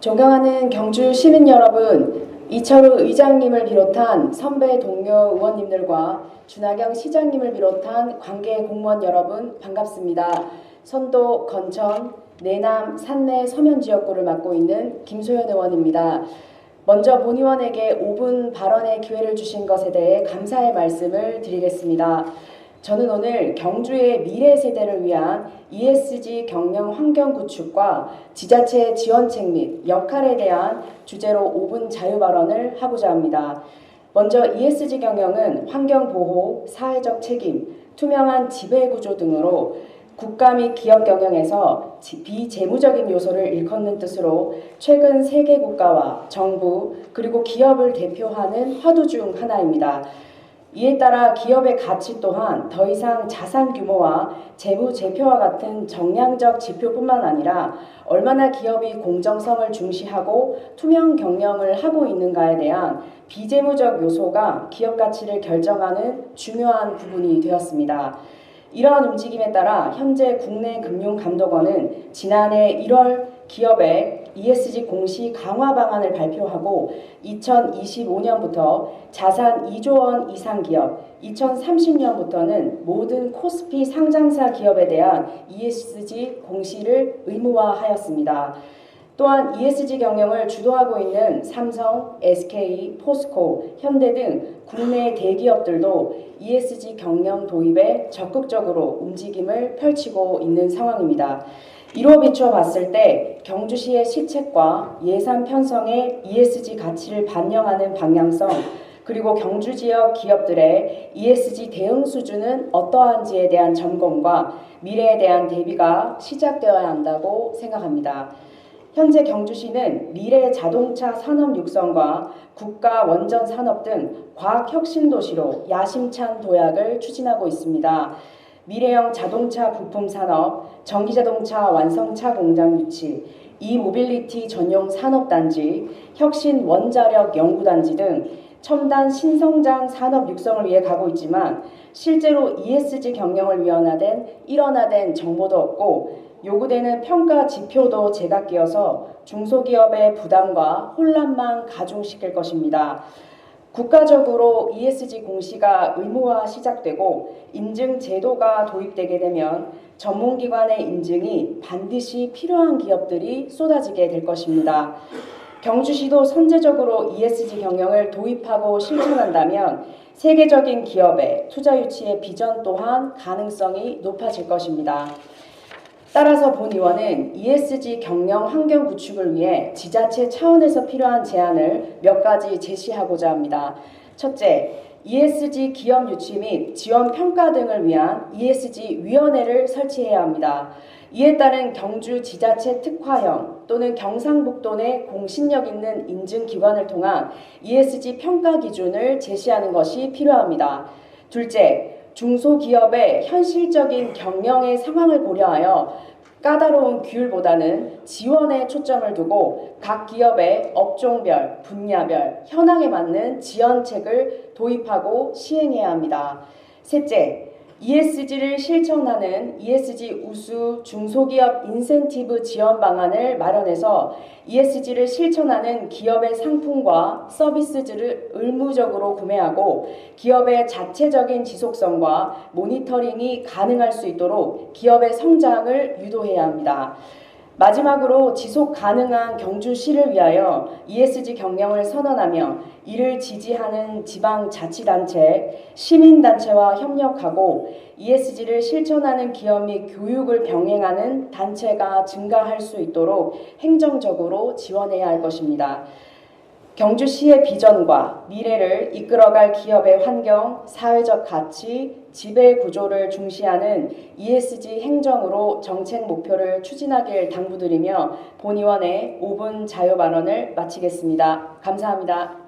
존경하는 경주 시민 여러분, 이철우 의장님을 비롯한 선배 동료 의원님들과 준하경 시장님을 비롯한 관계 공무원 여러분 반갑습니다. 선도, 건천, 내남, 산내, 서면 지역구를 맡고 있는 김소연 의원입니다. 먼저 본 의원에게 5분 발언의 기회를 주신 것에 대해 감사의 말씀을 드리겠습니다. 저는 오늘 경주의 미래 세대를 위한 ESG 경영 환경 구축과 지자체 지원책 및 역할에 대한 주제로 5분 자유 발언을 하고자 합니다. 먼저 ESG 경영은 환경 보호, 사회적 책임, 투명한 지배 구조 등으로 국가 및 기업 경영에서 비재무적인 요소를 일컫는 뜻으로 최근 세계 국가와 정부 그리고 기업을 대표하는 화두 중 하나입니다. 이에 따라 기업의 가치 또한 더 이상 자산 규모와 재무 제표와 같은 정량적 지표뿐만 아니라 얼마나 기업이 공정성을 중시하고 투명 경영을 하고 있는가에 대한 비재무적 요소가 기업 가치를 결정하는 중요한 부분이 되었습니다. 이러한 움직임에 따라 현재 국내금융감독원은 지난해 1월 기업의 ESG 공시 강화 방안을 발표하고 2025년부터 자산 2조 원 이상 기업, 2030년부터는 모든 코스피 상장사 기업에 대한 ESG 공시를 의무화하였습니다. 또한 ESG 경영을 주도하고 있는 삼성, SK, 포스코, 현대 등 국내 대기업들도 ESG 경영 도입에 적극적으로 움직임을 펼치고 있는 상황입니다. 이로 비추어 봤을 때 경주시의 시책과 예산 편성의 ESG 가치를 반영하는 방향성, 그리고 경주 지역 기업들의 ESG 대응 수준은 어떠한지에 대한 점검과 미래에 대한 대비가 시작되어야 한다고 생각합니다. 현재 경주시는 미래 자동차 산업 육성과 국가 원전 산업 등 과학 혁신 도시로 야심찬 도약을 추진하고 있습니다. 미래형 자동차 부품 산업, 전기자동차 완성차 공장 유치, 이모빌리티 전용 산업단지, 혁신 원자력 연구단지 등 첨단 신성장 산업 육성을 위해 가고 있지만 실제로 ESG 경영을 일원화된 정보도 없고 요구되는 평가 지표도 제각기여서 중소기업의 부담과 혼란만 가중시킬 것입니다. 국가적으로 ESG 공시가 의무화 시작되고 인증 제도가 도입되게 되면 전문기관의 인증이 반드시 필요한 기업들이 쏟아지게 될 것입니다. 경주시도 선제적으로 ESG 경영을 도입하고 실천한다면 세계적인 기업의 투자 유치의 비전 또한 가능성이 높아질 것입니다. 따라서 본 의원은 ESG 경영 환경 구축을 위해 지자체 차원에서 필요한 제안을 몇 가지 제시하고자 합니다. 첫째, ESG 기업 유치 및 지원 평가 등을 위한 ESG 위원회를 설치해야 합니다. 이에 따른 경주 지자체 특화형 또는 경상북도 내 공신력 있는 인증기관을 통한 ESG 평가 기준을 제시하는 것이 필요합니다. 둘째, 중소기업의 현실적인 경영의 상황을 고려하여 까다로운 규율보다는 지원에 초점을 두고 각 기업의 업종별, 분야별, 현황에 맞는 지원책을 도입하고 시행해야 합니다. 셋째, ESG를 실천하는 ESG 우수 중소기업 인센티브 지원 방안을 마련해서 ESG를 실천하는 기업의 상품과 서비스들을 의무적으로 구매하고 기업의 자체적인 지속성과 모니터링이 가능할 수 있도록 기업의 성장을 유도해야 합니다. 마지막으로 지속 가능한 경주시를 위하여 ESG 경영을 선언하며 이를 지지하는 지방자치단체, 시민단체와 협력하고 ESG를 실천하는 기업 및 교육을 병행하는 단체가 증가할 수 있도록 행정적으로 지원해야 할 것입니다. 경주시의 비전과 미래를 이끌어갈 기업의 환경, 사회적 가치, 지배 구조를 중시하는 ESG 행정으로 정책 목표를 추진하길 당부드리며 본 의원의 5분 자유 발언을 마치겠습니다. 감사합니다.